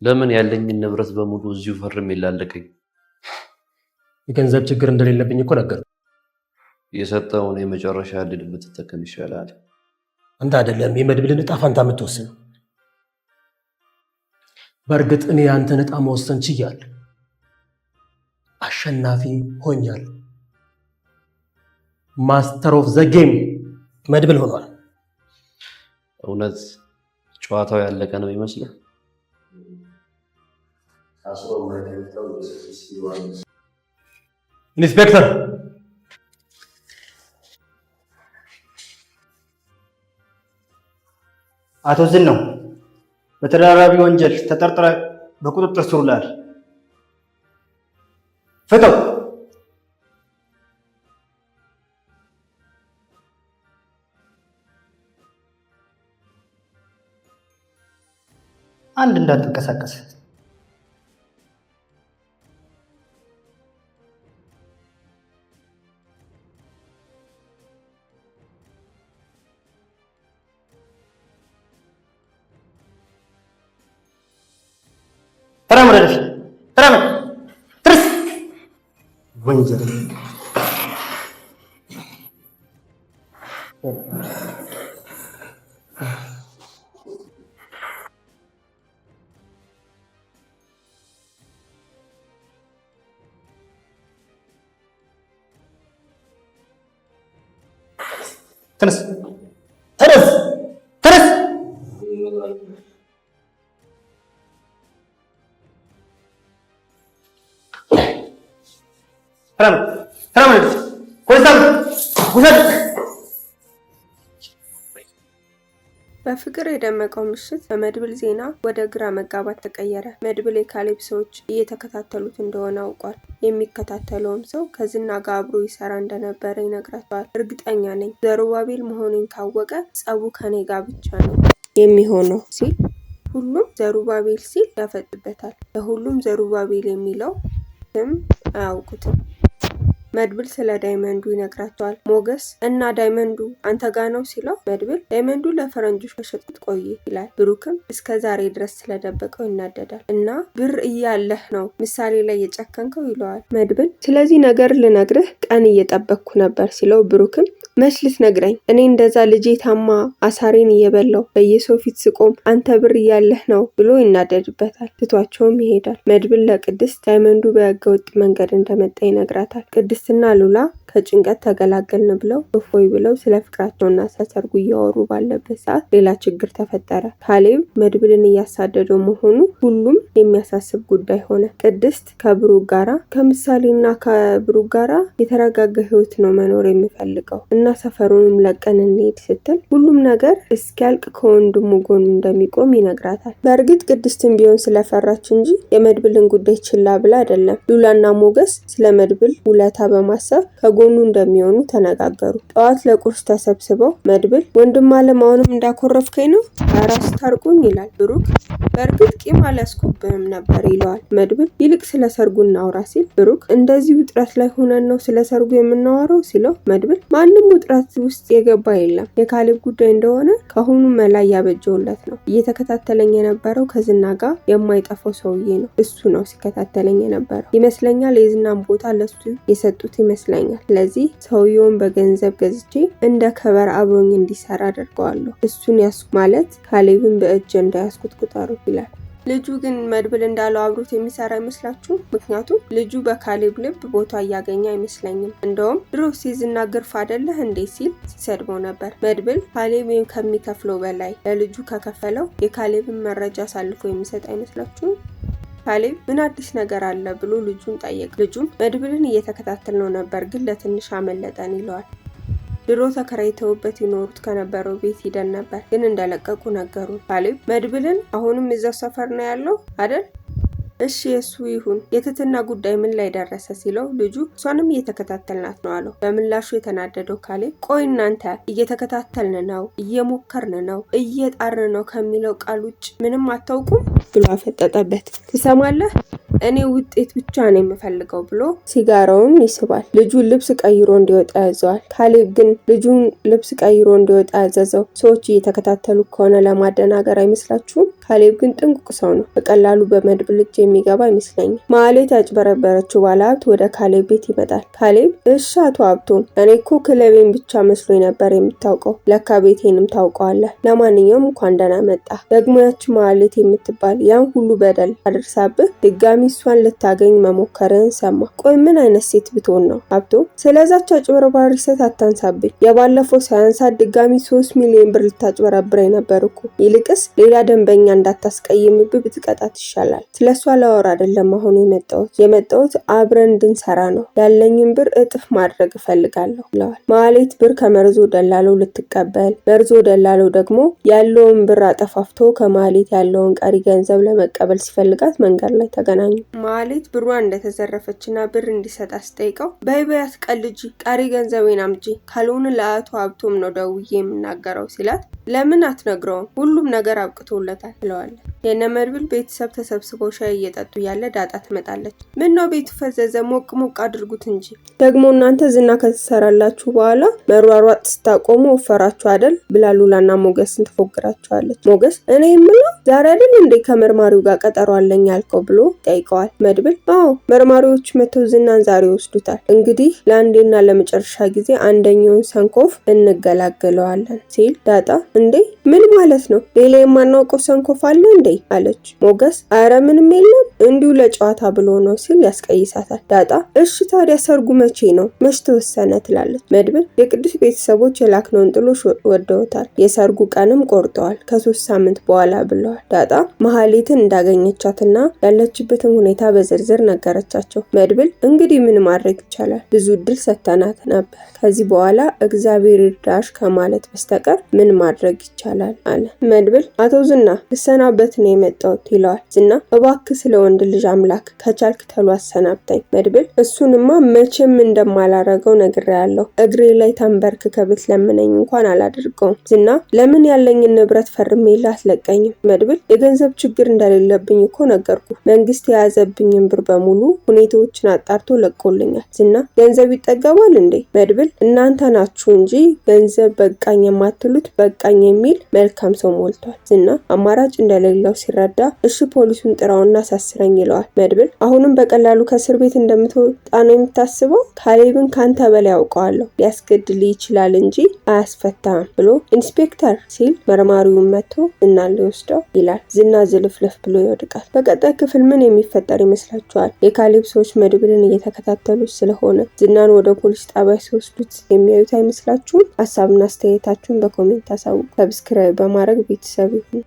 ለምን ያለኝን ንብረት በሙሉ እዚሁ ፈርም ይላለቀኝ? የገንዘብ ችግር እንደሌለብኝ እኮ ነገር የሰጠውን የመጨረሻ ዕድል ብትጠቀም ይሻላል። አንተ አይደለም የመድብልን ዕጣ ፈንታ የምትወስነው። በእርግጥ እኔ ያንተን ዕጣ መወሰን ችያለሁ። አሸናፊ ሆኛለሁ። ማስተር ኦፍ ዘ ጌም መድብል ሆኗል። እውነት ጨዋታው ያለቀ ነው ይመስላል። ኢንስፔክተር አቶ ዝናው በተደራራቢ ወንጀል ተጠርጥረ በቁጥጥር ስር ውለሃል። ፍታው። አንድ እንዳትንቀሳቀስ። ተራመድ ወደፊት፣ ተራመድ። ትርስ ወንጀል ተነስ፣ ተነስ፣ ተነስ። ተራመድ፣ ተራመድ። በፍቅር የደመቀው ምሽት በመድብል ዜና ወደ ግራ መጋባት ተቀየረ። መድብል የካሌብ ሰዎች እየተከታተሉት እንደሆነ አውቋል። የሚከታተለውም ሰው ከዝና ጋር አብሮ ይሰራ እንደነበረ ይነግራቸዋል። እርግጠኛ ነኝ ዘሩባቤል መሆኑን ካወቀ ጸቡ ከኔ ጋር ብቻ ነው የሚሆነው ሲል ሁሉም ዘሩባቤል ሲል ያፈጥበታል። ለሁሉም ዘሩባቤል የሚለው ስም አያውቁትም። መድብል ስለ ዳይመንዱ ይነግራቸዋል። ሞገስ እና ዳይመንዱ አንተ ጋ ነው ሲለው መድብል ዳይመንዱ ለፈረንጆች ከሸጡት ቆየ ይላል። ብሩክም እስከ ዛሬ ድረስ ስለደበቀው ይናደዳል እና ብር እያለህ ነው ምሳሌ ላይ የጨከንከው ይለዋል። መድብል ስለዚህ ነገር ልነግርህ ቀን እየጠበቅኩ ነበር ሲለው ብሩክም መች ልትነግረኝ? እኔ እንደዛ ልጄ ታማ አሳሬን እየበላው በየሰው ፊት ስቆም አንተ ብር እያለህ ነው ብሎ ይናደድበታል። ትቷቸውም ይሄዳል። መድብል ለቅድስት ዳይመንዱ በህገወጥ መንገድ እንደመጣ ይነግራታል። ቅድስትና ሉላ ከጭንቀት ተገላገልን ብለው እፎይ ብለው ስለ ፍቅራቸውና ስለሰርጉ እያወሩ ባለበት ሰዓት ሌላ ችግር ተፈጠረ። ካሌብ መድብልን እያሳደደው መሆኑ ሁሉም የሚያሳስብ ጉዳይ ሆነ። ቅድስት ከብሩክ ጋራ ከምሳሌና ከብሩክ ጋራ የተረጋጋ ህይወት ነው መኖር የሚፈልገው እና ሰፈሩንም ለቀን እንሄድ ስትል ሁሉም ነገር እስኪያልቅ ከወንድሙ ጎን እንደሚቆም ይነግራታል። በእርግጥ ቅድስትን ቢሆን ስለፈራች እንጂ የመድብልን ጉዳይ ችላ ብላ አይደለም። ሉላና ሞገስ ስለ መድብል ውለታ በማሰብ ከጎኑ እንደሚሆኑ ተነጋገሩ። ጠዋት ለቁርስ ተሰብስበው መድብል ወንድም አለም አሁንም እንዳኮረፍከኝ ነው አራስ ታርቁኝ ይላል። ብሩክ በእርግጥ ቂም አልያዝኩብህም ነበር ይለዋል። መድብል ይልቅ ስለ ሰርጉ እናውራ ሲል ብሩክ እንደዚህ ውጥረት ላይ ሆነን ነው ስለ ሰርጉ የምናወራው ሲለው መድብል ማንም ውጥረት ውስጥ የገባ የለም የካሌብ ጉዳይ እንደሆነ ከአሁኑ መላ ያበጀውለት ነው። እየተከታተለኝ የነበረው ከዝና ጋር የማይጠፋው ሰውዬ ነው። እሱ ነው ሲከታተለኝ የነበረው ይመስለኛል። የዝናን ቦታ ለሱ የሰጡት ይመስለኛል። ስለዚህ ሰውየውን በገንዘብ ገዝቼ እንደ ከበር አብሮኝ እንዲሰራ አድርገዋለሁ። እሱን ያስኩ ማለት ካሌብን በእጅ እንዳያስኩት ቁጠሩት ይላል። ልጁ ግን መድብል እንዳለው አብሮት የሚሰራ አይመስላችሁ? ምክንያቱም ልጁ በካሌብ ልብ ቦታ እያገኘ አይመስለኝም። እንደውም ድሮ ሲዝና ግርፍ አይደለህ እንዴ ሲል ሲሰድበው ነበር። መድብል ካሌብ ከሚከፍለው በላይ ለልጁ ከከፈለው የካሌብን መረጃ አሳልፎ የሚሰጥ አይመስላችሁም? ካሌብ ምን አዲስ ነገር አለ ብሎ ልጁን ጠየቅ። ልጁም መድብልን እየተከታተልነው ነበር ግን ለትንሽ አመለጠን ይለዋል። ድሮ ተከራይተውበት ይኖሩት ከነበረው ቤት ሂደን ነበር ግን እንደለቀቁ ነገሩ። ካሌብ መድብልን አሁንም እዛው ሰፈር ነው ያለው አይደል? እሺ የሱ ይሁን የትትና ጉዳይ ምን ላይ ደረሰ ሲለው ልጁ እሷንም እየተከታተልናት ነው አለው። በምላሹ የተናደደው ካሌብ ቆይ እናንተ እየተከታተልን ነው እየሞከርን ነው እየጣርን ነው ከሚለው ቃል ውጭ ምንም አታውቁም ብሎ አፈጠጠበት። ትሰማለህ እኔ ውጤት ብቻ ነው የምፈልገው ብሎ ሲጋራውን ይስባል። ልጁን ልብስ ቀይሮ እንዲወጣ ያዘዋል። ካሌብ ግን ልጁን ልብስ ቀይሮ እንዲወጣ ያዘዘው ሰዎች እየተከታተሉ ከሆነ ለማደናገር አይመስላችሁም? ካሌብ ግን ጥንቁቅ ሰው ነው። በቀላሉ በመድብል እጅ የሚገባ አይመስለኝም። ማህሌት ያጭበረበረችው ባለሀብት ወደ ካሌብ ቤት ይመጣል። ካሌብ እሺ አቶ ሀብቶም፣ እኔ እኮ ክለቤን ብቻ መስሎኝ ነበር የምታውቀው፣ ለካ ቤቴንም ታውቀዋለህ። ለማንኛውም እንኳን ደህና መጣ። ደግሞ ያች ማህሌት የምትባል ያን ሁሉ በደል አድርሳብህ ድጋሚ እሷን ልታገኝ መሞከርህን ሰማ። ቆይ ምን አይነት ሴት ብትሆን ነው ሀብቶም? ስለዛች አጭበርባሪ ሴት አታንሳብኝ። የባለፈው ሳያንሳት ድጋሚ 3 ሚሊዮን ብር ልታጭበረብረኝ ነበር እኮ። ይልቅስ ሌላ ደንበኛ እንዳታስቀይምብህ ብትቀጣት ይሻላል። ስለሷ ላወራ አይደለም አሁን የመጣሁት አብረን እንድንሰራ ነው። ያለኝን ብር እጥፍ ማድረግ እፈልጋለሁ ብለዋል። ማህሌት ብር ከመርዞ ደላለው ልትቀበል፣ መርዞ ደላለው ደግሞ ያለውን ብር አጠፋፍቶ ከማህሌት ያለውን ቀሪ ገንዘብ ለመቀበል ሲፈልጋት መንገድ ላይ ተገናኙ። ማህሌት ብሯን እንደተዘረፈችና ብር እንዲሰጥ አስጠይቀው በይበይ አትቀልጂ፣ ቀሪ ገንዘቤን አምጪ፣ ካልሆነ ለአቶ ሀብቶም ነው ደውዬ የምናገረው ሲላት ለምን አትነግረውም? ሁሉም ነገር አብቅቶለታል ብለዋለች። የነመድብል ቤተሰብ ተሰብስበው ሻይ እየጠጡ ያለ ዳጣ ትመጣለች። ምን ነው ቤቱ ፈዘዘ? ሞቅ ሞቅ አድርጉት እንጂ። ደግሞ እናንተ ዝና ከተሰራላችሁ በኋላ መሯሯጥ ስታቆሙ ወፈራችሁ አይደል ብላ ሉላና ሞገስን ትፎግራቸዋለች። ሞገስ እኔ የምለው ዛሬ አይደል እንዴ ከመርማሪው ጋር ቀጠሮ አለኝ ያልከው ብሎ ጠይቀዋል። መድብል አዎ መርማሪዎች መተው ዝናን ዛሬ ይወስዱታል። እንግዲህ ለአንዴና ለመጨረሻ ጊዜ አንደኛውን ሰንኮፍ እንገላገለዋለን ሲል ዳጣ እንዴ ምን ማለት ነው? ሌላ የማናውቀው ሰንኮፍ አለ እንዴ አለች። ሞገስ አረ ምንም የለም እንዲሁ ለጨዋታ ብሎ ነው ሲል ያስቀይሳታል። ዳጣ እሺ ታዲያ ሰርጉ መቼ ነው? መች ተወሰነ ትላለች። መድብል የቅዱስ ቤተሰቦች የላክነውን ጥሎሽ ወደውታል። የሰርጉ ቀንም ቆርጠዋል። ከ3 ሳምንት በኋላ ብለዋል። ዳጣ መሀሌትን እንዳገኘቻትና ያለችበትን ሁኔታ በዝርዝር ነገረቻቸው። መድብል እንግዲህ ምን ማድረግ ይቻላል? ብዙ እድል ሰተናት ነበር። ከዚህ በኋላ እግዚአብሔር ይርዳሽ ከማለት በስተቀር ምን ማድረግ ይቻላል አለ። መድብል አቶ ዝና ልሰናበት ነው የመጣሁት ይለዋል። ዝና እባክህ ስለ ወንድ ልጅ አምላክ ከቻልክ ተሎ አሰናብተኝ። መድብል እሱንማ መቼም እንደማላረገው ነግሬያለሁ። እግሬ ላይ ተንበርክከ ብትለምነኝ እንኳን አላደርገውም። ዝና ለምን ያለኝን ንብረት ፈርሜላ አትለቀኝም? መድብል የገንዘብ ችግር እንደሌለብኝ እኮ ነገርኩ። መንግስት የያዘብኝን ብር በሙሉ ሁኔታዎችን አጣርቶ ለቆልኛል። ዝና ገንዘብ ይጠገባል እንዴ? መድብል እናንተ ናችሁ እንጂ ገንዘብ በቃኝ የማትሉት በቃኝ የሚል መልካም ሰው ሞልቷል። ዝና አማራጭ እንደሌለው ሲረዳ እሺ ፖሊሱን ጥራውና ሳስረኝ ይለዋል። መድብል አሁንም በቀላሉ ከእስር ቤት እንደምትወጣ ነው የምታስበው? ካሌብን ካንተ በላይ ያውቀዋለሁ፣ ሊያስገድል ይችላል እንጂ አያስፈታም ብሎ ኢንስፔክተር ሲል መርማሪውን መጥቶ ዝና ሊወስደው ይላል። ዝና ዝልፍልፍ ብሎ ይወድቃል። በቀጣይ ክፍል ምን የሚፈጠር ይመስላችኋል? የካሌብ ሰዎች መድብልን እየተከታተሉት ስለሆነ ዝናን ወደ ፖሊስ ጣቢያ ሲወስዱት የሚያዩት አይመስላችሁም? ሀሳብና አስተያየታችሁን በኮሜንት አሳውቁ። ሰብስክራይብ በማድረግ ቤተሰብ ይሁኑ።